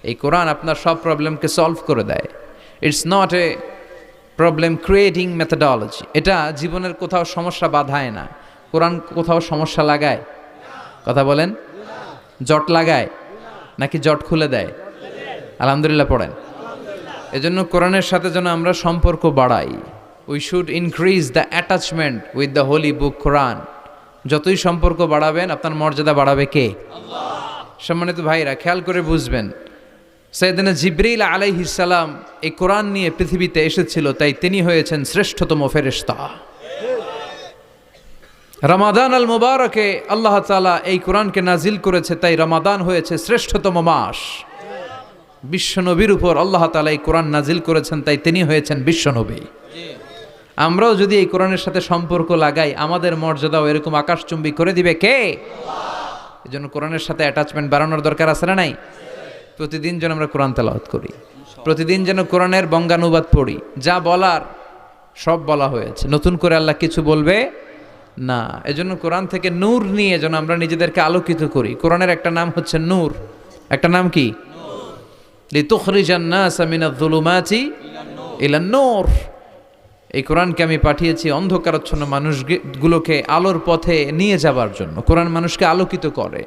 এই কোরআন আপনার সব প্রবলেমকে সলভ করে দেয়। It's not a problem creating methodology. এটা জীবনের কোথাও সমস্যা বাধায় না। কোরআন কোথাও সমস্যা লাগায়? কথা বলেন, জট লাগায় নাকি জট খুলে দেয়? আলহামদুলিল্লাহ পড়েন। এজন্য কোরআনের সাথে যেন আমরা সম্পর্ক বাড়াই। We should increase the attachment with the holy book Quran. যতই সম্পর্ক বাড়াবেন আপনার মর্যাদা বাড়াবে কে? আল্লাহ। সম্মানিত ভাইরা, খেয়াল করে বুঝবেন, সাইয়েদনা জিবরিল আলাইহিস সালাম এই কোরআন নিয়ে পৃথিবীতে এসেছিল, তাই তিনি হয়েছেন শ্রেষ্ঠতম ফেরেশতা। রমাদান আল মুবারকে আল্লাহ তাআলা এই কোরআনকে নাজিল করেছে, তাই রমাদান হয়েছে শ্রেষ্ঠতম মাস। বিশ্বনবীর উপর আল্লাহ তাআলা এই কোরআন নাজিল করেছেন, তাই তিনি হয়েছেন বিশ্বনবী। আমরাও যদি এই কোরআনের সাথে সম্পর্ক লাগাই, আমাদের মর্যাদাও এরকম আকাশচুম্বী করে দিবে কে? আল্লাহ। এজন্য কোরআনের সাথে অ্যাটাচমেন্ট বাড়ানোর দরকার আছে না নাই? প্রতিদিন যেন আমরা কোরআন তেলাওয়াত করি, প্রতিদিন যেন কোরআনের বঙ্গানুবাদ পড়ি। যা বলার সব বলা হয়েছে, নতুন করে আল্লাহ কিছু বলবে না। এজন্য কোরআন থেকে নূর নিয়ে যেন আমরা নিজেদেরকে আলোকিত করি। কোরআনের একটা নাম হচ্ছে নূর। একটা নাম কি? লিতুখরিজান নাসা মিনাজ যুলুমাতি ইলান নূর। এই কোরআনকে আমি পাঠিয়েছি অন্ধকারাচ্ছন্ন মানুষগুলোকে আলোর পথে নিয়ে যাবার জন্য। কোরআন মানুষকে আলোকিত করে,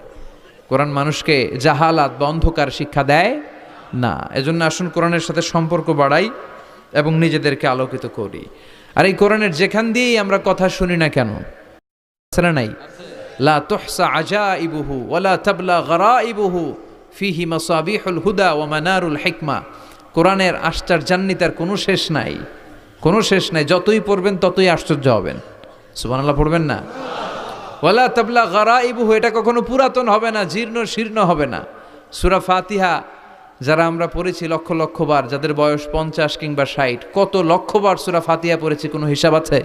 কোরআন মানুষকে জাহালাত বা অন্ধকার শিক্ষা দেয় না। এজন্য আসুন কোরআনের সাথে সম্পর্ক বাড়াই এবং নিজেদেরকে আলোকিত করি। আর এই কোরআনের যেখান দিয়েই আমরা কথা শুনি না কেন, নাই লা তুহসা আজাইবুহু ওয়ালা তাবলা গরাইবুহু ফিহি মাসাবিহুল হুদা ওয়া মানারুল হিকমা। কোরআনের আশ্চর্যান্বিতার কোনো শেষ নাই, কোনো শেষ নাই। যতই পড়বেন ততই আশ্চর্য হবেন। সুবহানাল্লাহ পড়বেন না? ওয়ালা তাবলা গরাইবুহু, এটা কখনো পুরাতন হবে না, জীর্ণ শীর্ণ হবে না। সূরা ফাতিহা যারা আমরা পড়েছি লক্ষ লক্ষ বার, যাদের বয়স 50 কিংবা 60, কত লক্ষবার সূরা ফাতিহা পড়েছি, কোনো হিসাব আছে?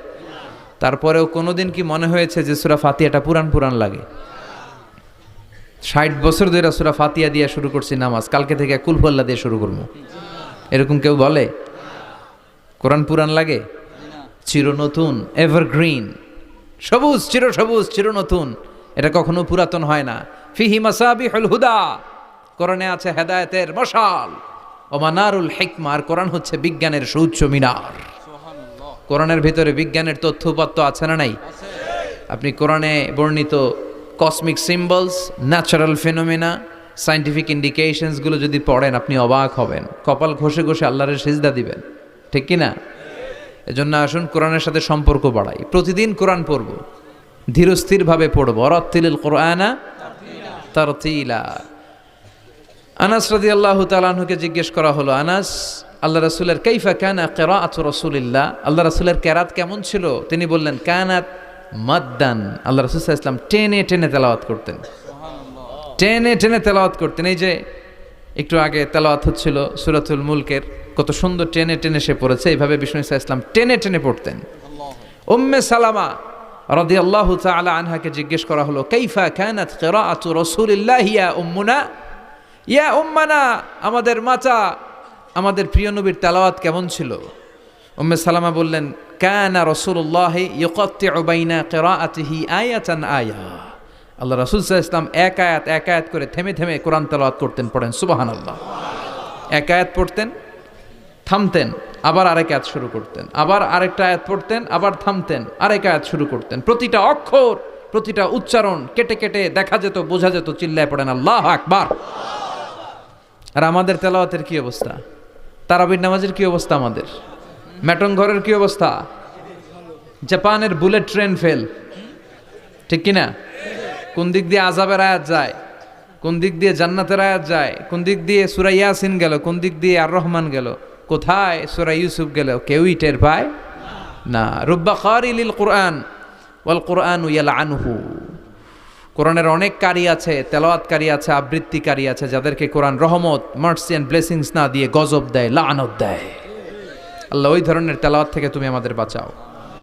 তারপরেও কোনোদিন কি মনে হয়েছে যে সূরা ফাতিহাটা পুরান পুরান লাগে? 60 বছর ধরে সূরা ফাতিহা দিয়ে শুরু করছি নামাজ, কালকে থেকে কুল হুয়াল্লাহ দিয়ে শুরু করবো, এরকম কেউ বলে? কোরআন পুরান লাগে? চির নতুন, এভারগ্রিন, সবুজ, চির সবুজ, চির নতুন। এটা কখনো পুরাতন হয় না। ফিহি মাসাবিহুল হুদা, কোরআনে আছে হেদায়েতের মশাল। ও মানারুল হিকমা, আর কোরআন হচ্ছে বিজ্ঞানের সুউচ্চ মিনার। কোরআনের ভিতরে বিজ্ঞানের তথ্য উপাত্ত আছে না নাই? আপনি কোরআনে বর্ণিত cosmic symbols, natural phenomena, scientific ইন্ডিকেশনসগুলো যদি পড়েন আপনি অবাক হবেন, কপাল ঘষে ঘষে আল্লাহর সিজদা দিবেন, ঠিক কি না? এজন্য আসুন কোরআনের সাথে সম্পর্ক বাড়াই। প্রতিদিন কোরআন পড়ব, ধীরস্থিরভাবে পড়ব। ওয়ারাত্তিলিল কোরআনা তারতিলা। আনাস রাদিয়াল্লাহু তাআলা আনহুকে জিজ্ঞেস করা হলো, আনাস, আল্লাহ রাসূলের কাইফা কানা কিরাআতু রাসূলিল্লাহ, আল্লাহ রাসূলের কিরাত কেমন ছিল? তিনি বললেন কানাত মাদ্দান, আল্লাহ রাসূল সাল্লাল্লাহু আলাইহি ওয়াসাল্লাম টেনে টেনে তেলাওয়াত করতেন। টেনে টেনে তেলাওয়াত করতেন। এই যে একটু আগে তেলাওয়াত হচ্ছিল সূরাতুল মুলকের, কত সুন্দর টেনে টেনে সে পড়েছে। এইভাবে বিষ্ণু সাল্লাল্লাহু আলাইহি ওয়াসাল্লাম টেনে টেনে পড়তেন। উম্মে সালামা রাদিয়াল্লাহু তাআলা আনহাকে জিজ্ঞেস করা হলো, কাইফা কানাত কিরাআতু রাসূলিল্লাহ ইয়া উম্মুনা, ইয়া উম্মানা, আমাদের মাতা, আমাদের প্রিয় নবীর তেলাওয়াত কেমন ছিল? উম্মে সালামা বললেন, কানা রাসূলুল্লাহ ইয়াকাত্তিউ বাইনা কিরাআতিহি আয়াতান আয়া, আল্লাহ রাসূল সাল্লাল্লাহু আলাইহি ওয়াসাল্লাম এক আয়াত এক আয়াত করে থেমে থেমে কোরআন তেলাওয়াত করতেন। পড়েন সুবহানাল্লাহ। এক আয়াত পড়তেন, থামতেন, আবার আরেক আয়াত শুরু করতেন, আবার আরেকটা আয়াত পড়তেন, আবার থামতেন, আরেক আয়াত শুরু করতেন। প্রতিটা অক্ষর, প্রতিটা উচ্চারণ কেটে কেটে দেখা যেত, বোঝা যেত। চিল্লায় পড়েন আল্লাহু আকবার। আর আমাদের তেলাওয়াতের কি অবস্থা? তারাবির নামাজের কি অবস্থা? আমাদের ম্যাটন ঘরের কি অবস্থা? জাপানের বুলেট ট্রেন ফেল, ঠিক কিনা? কোন দিক দিয়ে আযাবের আয়াত যায়, কোন দিক দিয়ে জান্নাতের আয়াত যায়, কোন দিক দিয়ে সূরা ইয়াসিন গেল, কোন দিক দিয়ে আর রহমান গেল, কোথায় সূরা ইউসুফ গেল, কেউই টের পায় না। রুব্বা কারি লিল কুরআন ওয়াল কুরআনু ইয়ালআনুহু, কোরআনের অনেক কারি আছে, তেলাওয়াতকারী আছে, আবৃত্তিকারী আছে, যাদেরকে কোরআন রহমত, মার্সি এন্ড ব্লেসিংস না দিয়ে গজব দেয়, লানত দেয়। আল্লাহ ওই ধরনের তেলাওয়াত থেকে তুমি আমাদের বাঁচাও।